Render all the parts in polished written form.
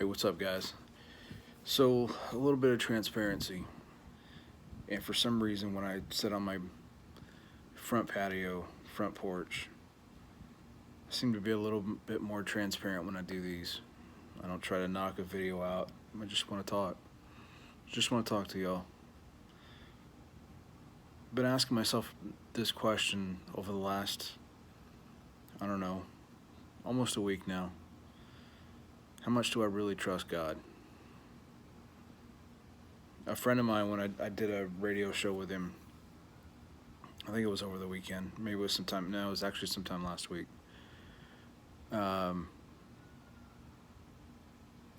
Hey, what's up, guys? So, a little bit of transparency. And for some reason, when I sit on my front patio, front porch, I seem to be a little bit more transparent when I do these. I don't try to knock a video out. I just want to talk. Just want to talk to y'all. Been asking myself this question over the last, I don't know, almost a week now. How much do I really trust God? A friend of mine, when I did a radio show with him, I think it was over the weekend. Maybe it was sometime. No, it was actually sometime last week. Um,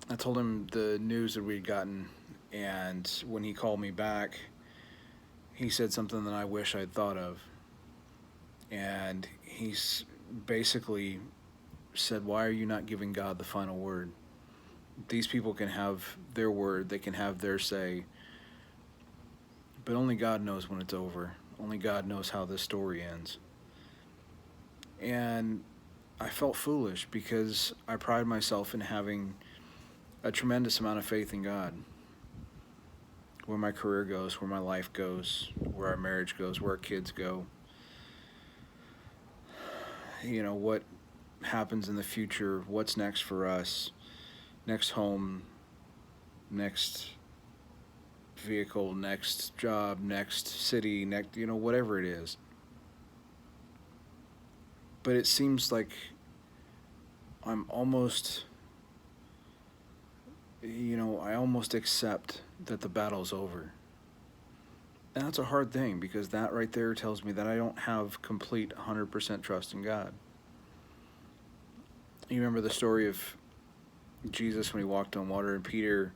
I told him the news that we'd gotten, and when he called me back, he said something that I wish I'd thought of. And he's basically said, "Why are you not giving God the final word? These people can have their word, they can have their say, but only God knows when it's over. Only God knows how this story ends." And I felt foolish because I pride myself in having a tremendous amount of faith in God. Where my career goes, where my life goes, where our marriage goes, where our kids go. What happens in the future, what's next for us, next home, next vehicle, next job, next city, next, whatever it is. But it seems like I'm almost, I almost accept that the battle's over. And that's a hard thing because that right there tells me that I don't have complete 100% trust in God. You remember the story of Jesus when he walked on water and Peter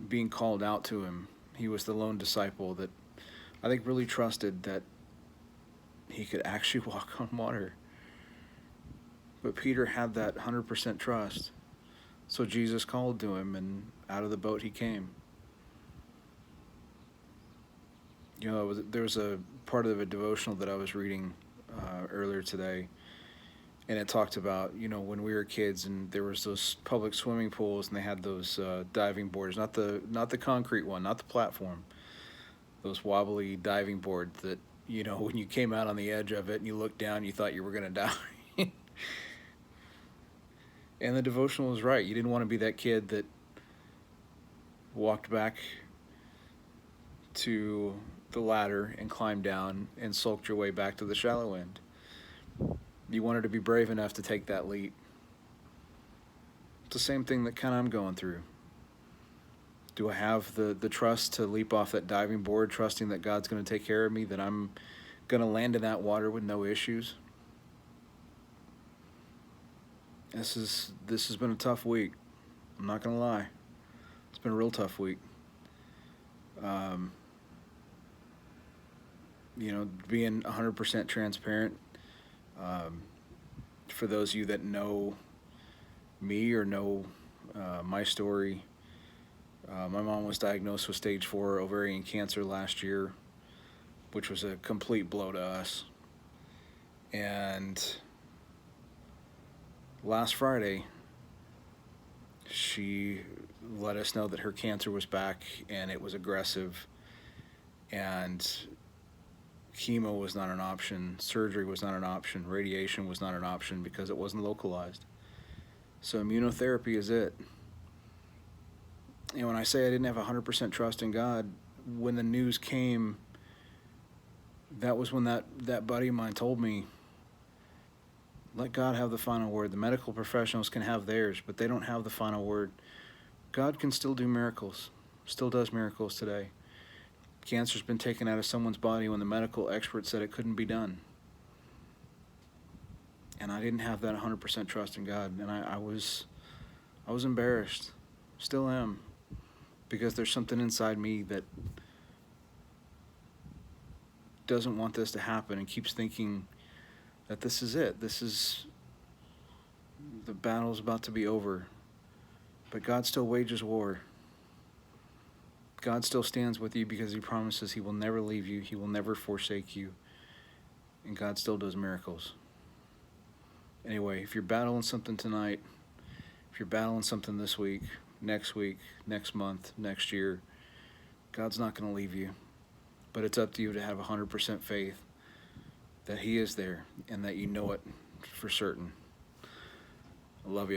being called out to him. He was the lone disciple that I think really trusted that he could actually walk on water. But Peter had that 100% trust. So Jesus called to him, and out of the boat he came. There was a part of a devotional that I was reading earlier today, and it talked about, when we were kids and there was those public swimming pools and they had those diving boards, not the concrete one, not the platform, those wobbly diving boards that, when you came out on the edge of it and you looked down, you thought you were going to die. And the devotional was right. You didn't want to be that kid that walked back to the ladder and climbed down and sulked your way back to the shallow end. You wanted to be brave enough to take that leap. It's the same thing that kind of I'm going through. Do I have the trust to leap off that diving board, trusting that God's going to take care of me, that I'm going to land in that water with no issues? This has been a tough week. I'm not going to lie. It's been a real tough week. Being 100% transparent. For those of you that know me or know my story, my mom was diagnosed with stage 4 ovarian cancer last year, which was a complete blow to us. And last Friday, she let us know that her cancer was back and it was aggressive, and chemo was not an option, surgery was not an option, radiation was not an option because it wasn't localized. So immunotherapy is it. And when I say I didn't have 100% trust in God, when the news came, that was when that buddy of mine told me, let God have the final word. The medical professionals can have theirs, but they don't have the final word. God can still do miracles, still does miracles today. Cancer's been taken out of someone's body when the medical experts said it couldn't be done. And I didn't have that 100% trust in God, and I was embarrassed, still am, because there's something inside me that doesn't want this to happen and keeps thinking that this is it. The battle's about to be over. But God still wages war. God still stands with you because he promises he will never leave you, he will never forsake you, and God still does miracles. Anyway, if you're battling something tonight, if If you're battling something this week, next month, next year, God's not going to leave you. But it's up to you to have 100% faith that He is there and that you know it for certain. I love you.